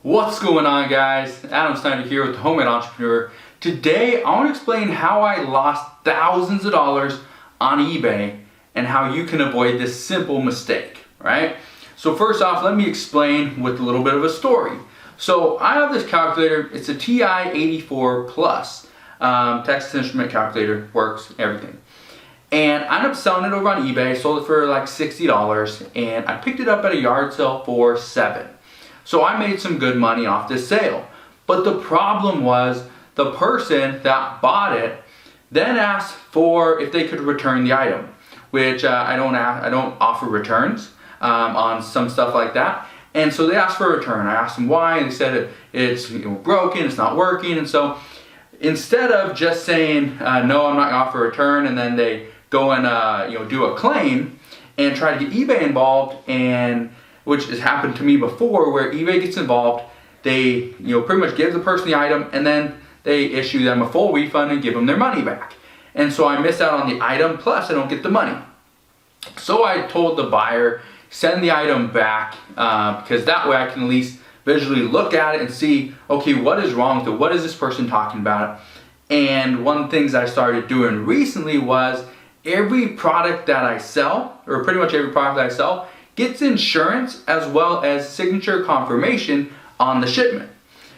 What's going on, guys? Adam Snyder here with the Homemade Entrepreneur. Today I want to explain how I lost thousands of dollars on eBay and how you can avoid this simple mistake, right? So first off, let me explain with a little bit of a story. So I have this calculator. It's a TI-84 Plus. Texas Instrument calculator, works, everything. And I ended up selling it over on eBay, sold it for like $60, and I picked it up at a yard sale for $7. So I made some good money off this sale. But the problem was the person that bought it then asked for if they could return the item, which I don't offer returns on some stuff like that. And so they asked for a return. I asked them why, and they said it's broken, it's not working. And so instead of just saying no, I'm not gonna offer a return, and then they go and do a claim and try to get eBay involved, and which has happened to me before, where eBay gets involved, they pretty much give the person the item and then they issue them a full refund and give them their money back. And so I miss out on the item, plus I don't get the money. So I told the buyer, send the item back, because that way I can at least visually look at it and see, okay, what is wrong with it? What is this person talking about? And one of the things I started doing recently was every product that I sell, or pretty much every product that I sell, gets insurance as well as signature confirmation on the shipment.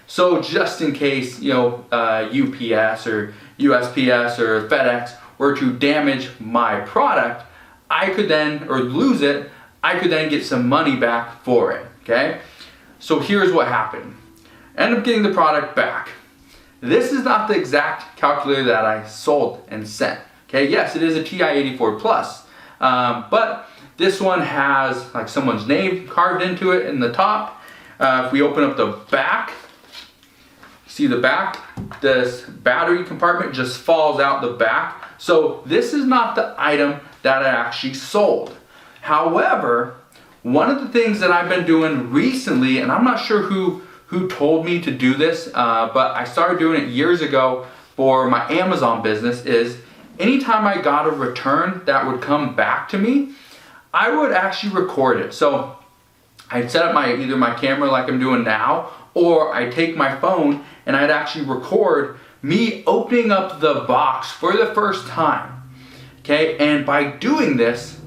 So just in case UPS or USPS or FedEx were to damage my product, I could then, or lose it, I could then get some money back for it, okay? So here's what happened. I ended up getting the product back. This is not the exact calculator that I sold and sent, okay? Yes, it is a TI-84 Plus, but this one has like someone's name carved into it in the top. If we open up the back, see the back, this battery compartment just falls out the back. So this is not the item that I actually sold. However, one of the things that I've been doing recently, and I'm not sure who told me to do this, but I started doing it years ago for my Amazon business, is anytime I got a return that would come back to me, I would actually record it. So I'd set up either my camera like I'm doing now, or I'd take my phone and I'd actually record me opening up the box for the first time. Okay, and by doing this,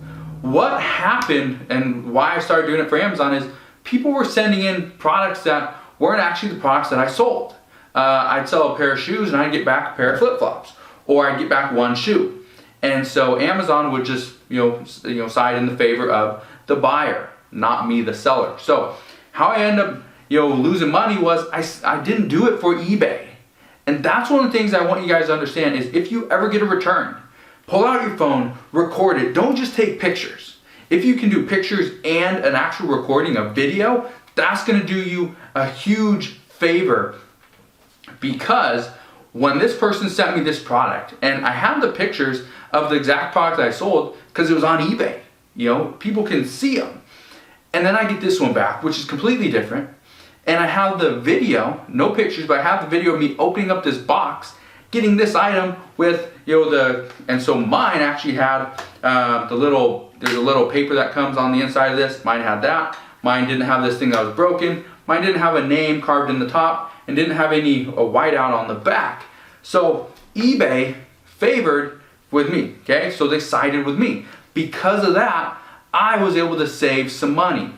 what happened and why I started doing it for Amazon is people were sending in products that weren't actually the products that I sold. I'd sell a pair of shoes and I'd get back a pair of flip-flops, or I'd get back one shoe. And so Amazon would just side in the favor of the buyer, not me, the seller. So how I end up losing money was I didn't do it for eBay. And that's one of the things I want you guys to understand is if you ever get a return, pull out your phone, record it. Don't just take pictures. If you can do pictures and an actual recording of video, that's gonna do you a huge favor, because when this person sent me this product, and I have the pictures of the exact product I sold because it was on eBay. People can see them. And then I get this one back, which is completely different. And I have the video, no pictures, but I have the video of me opening up this box, getting this item with, and so mine actually had there's a little paper that comes on the inside of this. Mine had that. Mine didn't have this thing that was broken. Mine didn't have a name carved in the top and didn't have any whiteout on the back. So eBay favored with me, okay? So they sided with me. Because of that, I was able to save some money.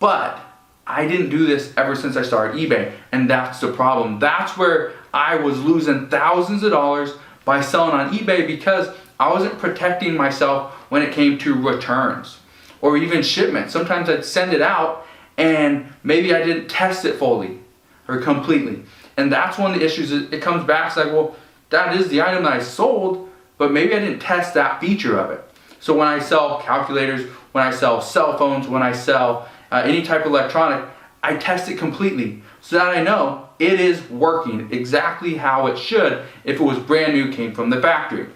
But I didn't do this ever since I started eBay, and that's the problem. That's where I was losing thousands of dollars by selling on eBay, because I wasn't protecting myself when it came to returns or even shipment. Sometimes I'd send it out and maybe I didn't test it fully or completely. And that's one of the issues. It comes back, it's like, well, that is the item that I sold, but maybe I didn't test that feature of it. So when I sell calculators, when I sell cell phones, when I sell any type of electronic, I test it completely so that I know it is working exactly how it should if it was brand new, came from the factory,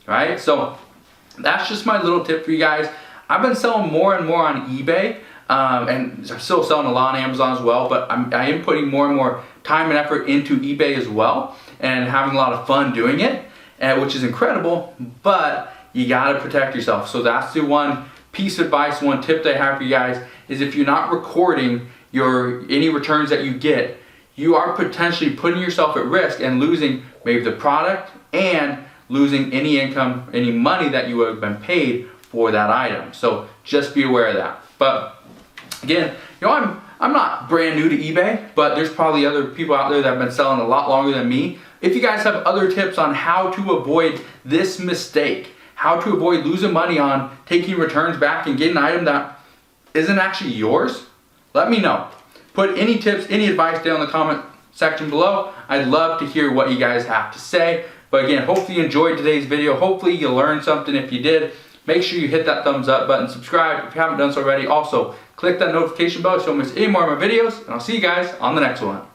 right? So that's just my little tip for you guys. I've been selling more and more on eBay, and I'm still selling a lot on Amazon as well, but I am putting more and more time and effort into eBay as well, and having a lot of fun doing it, which is incredible, but you gotta protect yourself. So that's the one piece of advice, one tip that I have for you guys, is if you're not recording any returns that you get, you are potentially putting yourself at risk and losing maybe the product and losing any income, any money that you would have been paid for that item. So just be aware of that. But again, I'm not brand new to eBay, but there's probably other people out there that have been selling a lot longer than me. If you guys have other tips on how to avoid this mistake, how to avoid losing money on taking returns back and getting an item that isn't actually yours, let me know. Put any tips, any advice down in the comment section below. I'd love to hear what you guys have to say. But again, hopefully you enjoyed today's video. Hopefully you learned something. If you did, make sure you hit that thumbs up button, subscribe if you haven't done so already. Also, click that notification bell so you don't miss any more of my videos, and I'll see you guys on the next one.